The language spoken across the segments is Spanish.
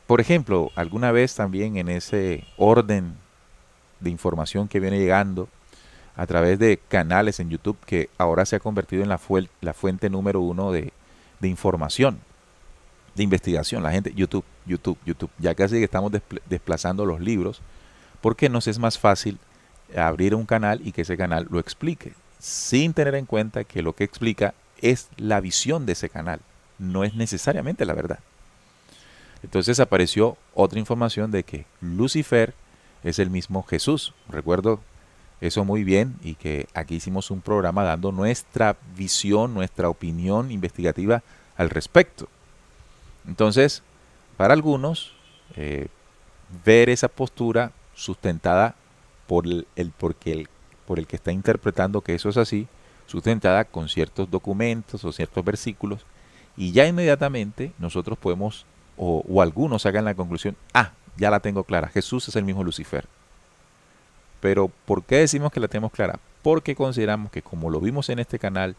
Por ejemplo, alguna vez también en ese orden de información que viene llegando a través de canales en YouTube que ahora se ha convertido en la fuente número uno de información, de investigación. La gente, YouTube, YouTube, YouTube. Ya casi que estamos desplazando los libros porque nos es más fácil abrir un canal y que ese canal lo explique, sin tener en cuenta que lo que explica es la visión de ese canal, no es necesariamente la verdad. Entonces apareció otra información de que Lucifer es el mismo Jesús. Recuerdo eso muy bien y que aquí hicimos un programa dando nuestra visión, nuestra opinión investigativa al respecto. Entonces, para algunos, eh, ver esa postura sustentada por el que está interpretando que eso es así, sustentada con ciertos documentos o ciertos versículos, y ya inmediatamente nosotros podemos, o algunos hagan la conclusión, ya la tengo clara, Jesús es el mismo Lucifer. Pero ¿por qué decimos que la tenemos clara? Porque consideramos que como lo vimos en este canal,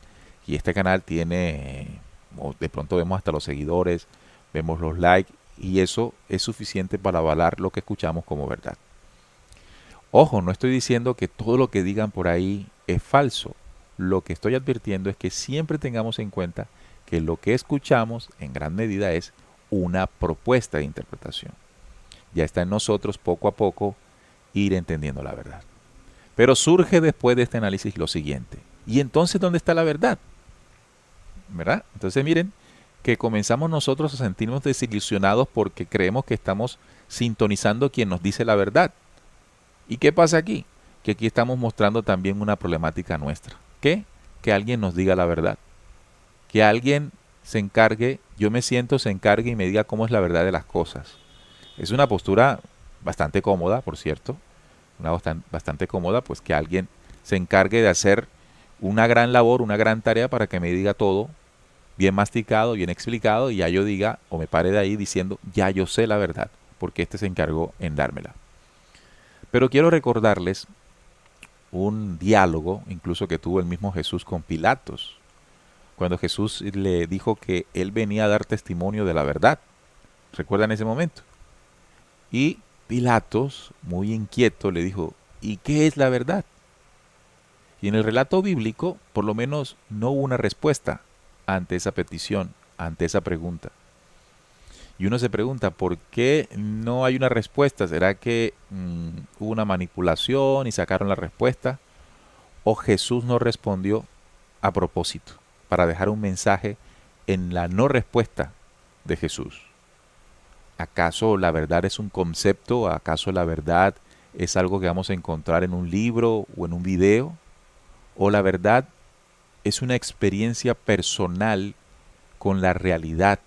y este canal tiene, o de pronto vemos hasta los seguidores, vemos los likes, y eso es suficiente para avalar lo que escuchamos como verdad. Ojo, no estoy diciendo que todo lo que digan por ahí es falso. Lo que estoy advirtiendo es que siempre tengamos en cuenta que lo que escuchamos en gran medida es una propuesta de interpretación. Ya está en nosotros poco a poco ir entendiendo la verdad. Pero surge después de este análisis lo siguiente. ¿Y entonces dónde está la verdad? ¿Verdad? Entonces miren que comenzamos nosotros a sentirnos desilusionados porque creemos que estamos sintonizando quien nos dice la verdad. ¿Y qué pasa aquí? Que aquí estamos mostrando también una problemática nuestra. ¿Qué? Que alguien nos diga la verdad. Que alguien se encargue, yo me siento, se encargue y me diga cómo es la verdad de las cosas. Es una postura bastante cómoda, por cierto, bastante cómoda, pues que alguien se encargue de hacer una gran labor, una gran tarea para que me diga todo bien masticado, bien explicado y ya yo diga o me pare de ahí diciendo ya yo sé la verdad, porque este se encargó en dármela. Pero quiero recordarles un diálogo, incluso que tuvo el mismo Jesús con Pilatos, cuando Jesús le dijo que él venía a dar testimonio de la verdad. ¿Recuerdan ese momento? Y Pilatos, muy inquieto, le dijo, ¿y qué es la verdad? Y en el relato bíblico, por lo menos, no hubo una respuesta ante esa petición, ante esa pregunta. Y uno se pregunta, ¿por qué no hay una respuesta? ¿Será que hubo una manipulación y sacaron la respuesta? ¿O Jesús no respondió a propósito para dejar un mensaje en la no respuesta de Jesús? ¿Acaso la verdad es un concepto? ¿Acaso la verdad es algo que vamos a encontrar en un libro o en un video? ¿O la verdad es una experiencia personal con la realidad,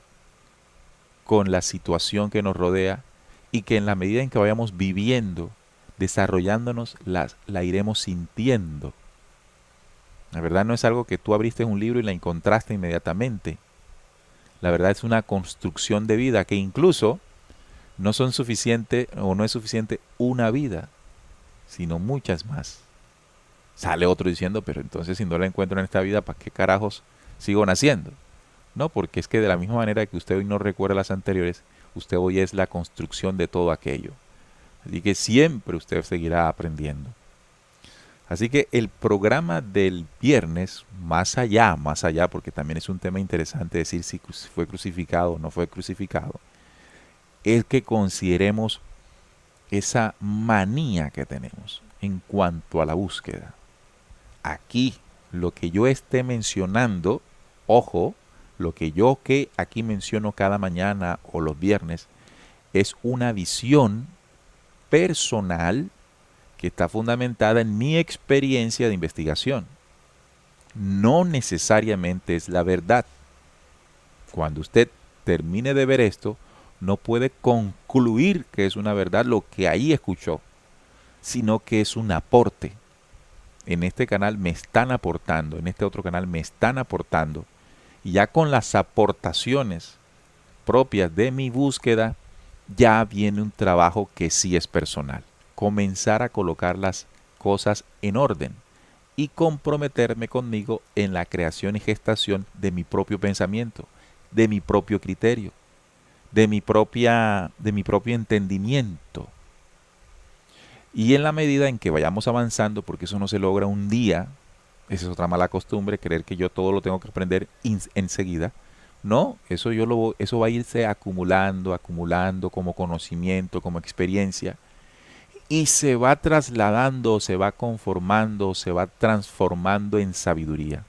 con la situación que nos rodea y que en la medida en que vayamos viviendo, desarrollándonos, la iremos sintiendo? La verdad no es algo que tú abriste un libro y la encontraste inmediatamente. La verdad es una construcción de vida que incluso no son suficiente o no es suficiente una vida, sino muchas más. Sale otro diciendo, pero entonces si no la encuentro en esta vida, ¿para qué carajos sigo naciendo? No, porque es que de la misma manera que usted hoy no recuerda las anteriores, usted hoy es la construcción de todo aquello. Así que siempre usted seguirá aprendiendo. Así que el programa del viernes, más allá, porque también es un tema interesante decir si fue crucificado o no fue crucificado, es que consideremos esa manía que tenemos en cuanto a la búsqueda. Aquí, lo que yo esté mencionando, ojo, lo que yo que aquí menciono cada mañana o los viernes, es una visión personal que está fundamentada en mi experiencia de investigación. No necesariamente es la verdad. Cuando usted termine de ver esto, no puede concluir que es una verdad lo que ahí escuchó, sino que es un aporte. En este canal me están aportando, en este otro canal me están aportando. Y ya con las aportaciones propias de mi búsqueda, ya viene un trabajo que sí es personal. Comenzar a colocar las cosas en orden y comprometerme conmigo en la creación y gestación de mi propio pensamiento, de mi propio criterio, de mi propio entendimiento. Y en la medida en que vayamos avanzando, porque eso no se logra un día, esa es otra mala costumbre, creer que yo todo lo tengo que aprender enseguida. No, eso va a irse acumulando, acumulando como conocimiento, como experiencia, y se va trasladando, se va conformando, se va transformando en sabiduría.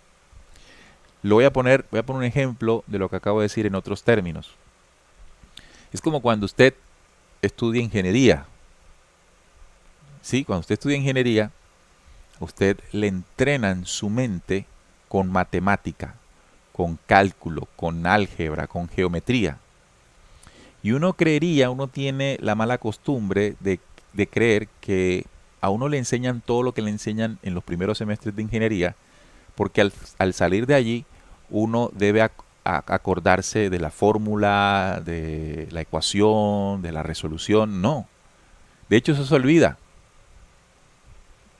Voy a poner un ejemplo de lo que acabo de decir en otros términos. Es como cuando usted estudia ingeniería. Sí, cuando usted estudia ingeniería, usted le entrena en su mente con matemática, con cálculo, con álgebra, con geometría. Y uno tiene la mala costumbre de creer que a uno le enseñan todo lo que le enseñan en los primeros semestres de ingeniería, porque al salir de allí uno debe acordarse de la fórmula, de la ecuación, de la resolución. No. De hecho, eso se olvida.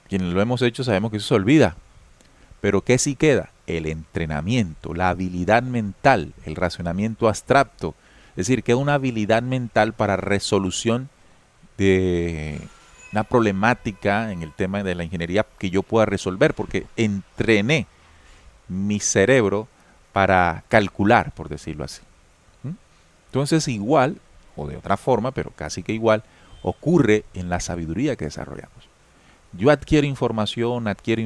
Quienes lo hemos hecho sabemos que eso se olvida. Pero ¿qué sí queda? El entrenamiento, la habilidad mental, el razonamiento abstracto. Es decir, queda una habilidad mental para resolución de una problemática en el tema de la ingeniería que yo pueda resolver, porque entrené mi cerebro para calcular, por decirlo así. ¿Mm? Entonces igual, o de otra forma, pero casi que igual, ocurre en la sabiduría que desarrollamos. Yo adquiero información, adquiero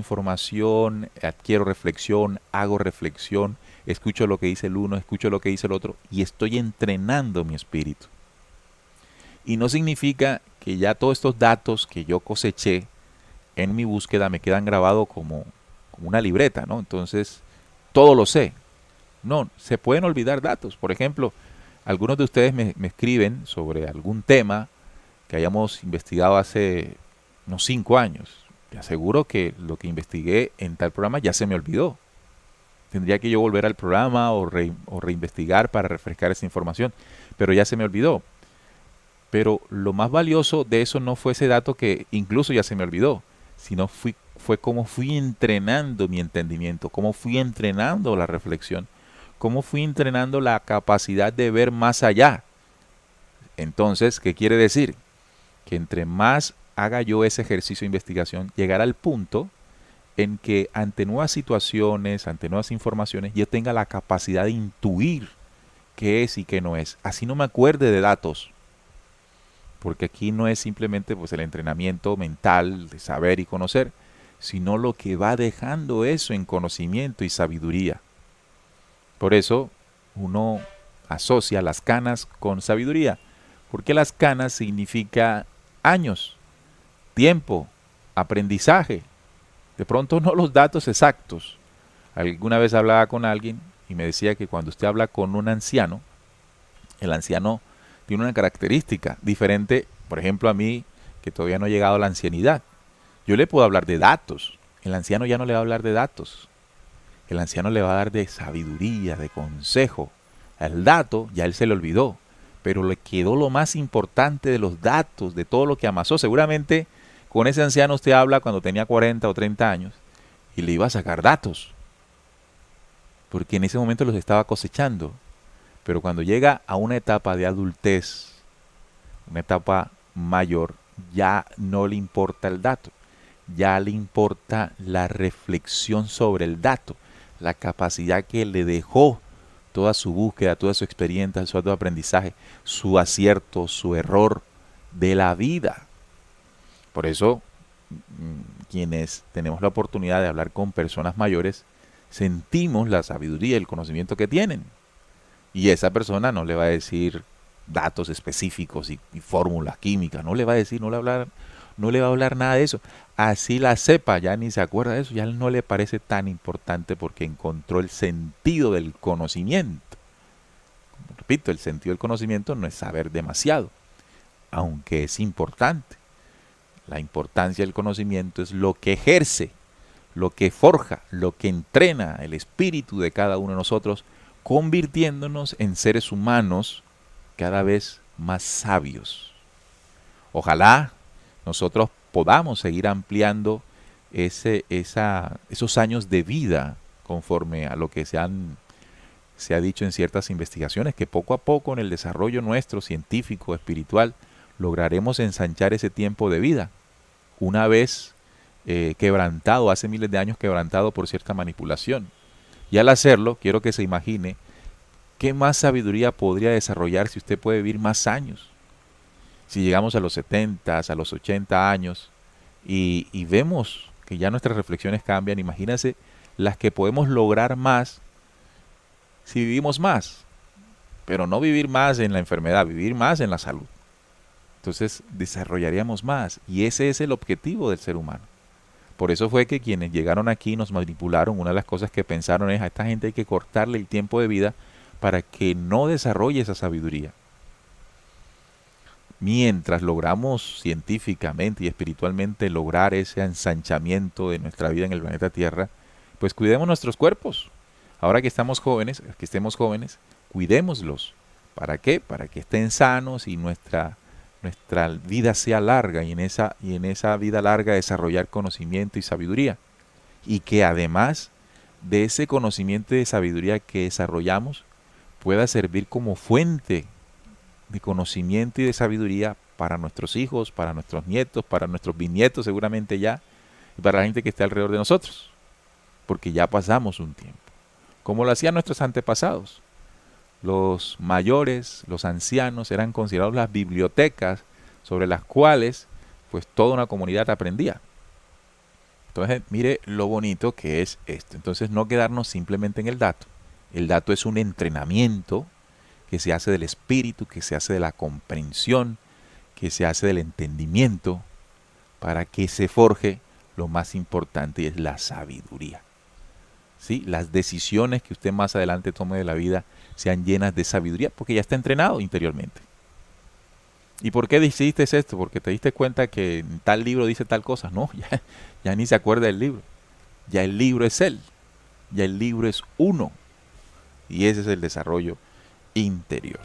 reflexión, hago reflexión, escucho lo que dice el uno, escucho lo que dice el otro y estoy entrenando mi espíritu. Y no significa que ya todos estos datos que yo coseché en mi búsqueda me quedan grabados como una libreta, ¿no? Entonces, todo lo sé. No, se pueden olvidar datos. Por ejemplo, algunos de ustedes me escriben sobre algún tema que hayamos investigado hace unos 5 años. Te aseguro que lo que investigué en tal programa ya se me olvidó. Tendría que yo volver al programa o reinvestigar para refrescar esa información, pero ya se me olvidó. Pero lo más valioso de eso no fue ese dato que incluso ya se me olvidó, sino fue cómo fui entrenando mi entendimiento, cómo fui entrenando la reflexión, cómo fui entrenando la capacidad de ver más allá. Entonces, ¿qué quiere decir? Que entre más haga yo ese ejercicio de investigación, llegará al punto en que ante nuevas situaciones, ante nuevas informaciones, yo tenga la capacidad de intuir qué es y qué no es. Así no me acuerde de datos, porque aquí no es simplemente pues el entrenamiento mental de saber y conocer, sino lo que va dejando eso en conocimiento y sabiduría. Por eso uno asocia las canas con sabiduría, porque las canas significa años, tiempo, aprendizaje. De pronto no los datos exactos. Alguna vez hablaba con alguien y me decía que cuando usted habla con un anciano, el anciano tiene una característica diferente, por ejemplo, a mí, que todavía no he llegado a la ancianidad. Yo le puedo hablar de datos. El anciano ya no le va a hablar de datos. El anciano le va a dar de sabiduría, de consejo. El dato ya él se le olvidó, pero le quedó lo más importante de los datos, de todo lo que amasó. Seguramente con ese anciano usted habla cuando tenía 40 o 30 años y le iba a sacar datos, porque en ese momento los estaba cosechando. Pero cuando llega a una etapa de adultez, una etapa mayor, ya no le importa el dato, ya le importa la reflexión sobre el dato, la capacidad que le dejó toda su búsqueda, toda su experiencia, su aprendizaje, su acierto, su error de la vida. Por eso, quienes tenemos la oportunidad de hablar con personas mayores, sentimos la sabiduría y el conocimiento que tienen. Y esa persona no le va a decir datos específicos y fórmulas químicas, no le va a decir, no le va a hablar nada de eso. Así la sepa, ya ni se acuerda de eso, ya no le parece tan importante porque encontró el sentido del conocimiento. Repito, el sentido del conocimiento no es saber demasiado, aunque es importante. La importancia del conocimiento es lo que ejerce, lo que forja, lo que entrena el espíritu de cada uno de nosotros, convirtiéndonos en seres humanos cada vez más sabios. Ojalá nosotros podamos seguir ampliando esos años de vida conforme a lo que se han se ha dicho en ciertas investigaciones que poco a poco en el desarrollo nuestro científico, espiritual, lograremos ensanchar ese tiempo de vida, una vez quebrantado, hace miles de años quebrantado por cierta manipulación. Y al hacerlo, quiero que se imagine qué más sabiduría podría desarrollar si usted puede vivir más años. Si llegamos a los 70, a los 80 años y vemos que ya nuestras reflexiones cambian, imagínense las que podemos lograr más si vivimos más, pero no vivir más en la enfermedad, vivir más en la salud. Entonces desarrollaríamos más y ese es el objetivo del ser humano. Por eso fue que quienes llegaron aquí y nos manipularon, una de las cosas que pensaron es a esta gente hay que cortarle el tiempo de vida para que no desarrolle esa sabiduría. Mientras logramos científicamente y espiritualmente lograr ese ensanchamiento de nuestra vida en el planeta Tierra, pues cuidemos nuestros cuerpos. Ahora que estamos jóvenes, que estemos jóvenes, cuidémoslos. ¿Para qué? Para que estén sanos y nuestra vida sea larga y en esa vida larga desarrollar conocimiento y sabiduría. Y que además de ese conocimiento y sabiduría que desarrollamos pueda servir como fuente de conocimiento y de sabiduría para nuestros hijos, para nuestros nietos, para nuestros bisnietos seguramente ya, y para la gente que esté alrededor de nosotros, porque ya pasamos un tiempo, como lo hacían nuestros antepasados. Los mayores, los ancianos eran considerados las bibliotecas sobre las cuales pues toda una comunidad aprendía. Entonces, mire lo bonito que es esto. Entonces, no quedarnos simplemente en el dato. El dato es un entrenamiento que se hace del espíritu, que se hace de la comprensión, que se hace del entendimiento, para que se forje lo más importante y es la sabiduría. ¿Sí? Las decisiones que usted más adelante tome de la vida sean llenas de sabiduría, porque ya está entrenado interiormente. ¿Y por qué decidiste esto? Porque te diste cuenta que en tal libro dice tal cosa. No, ya ni se acuerda del libro. Ya el libro es él. Ya el libro es uno. Y ese es el desarrollo interior.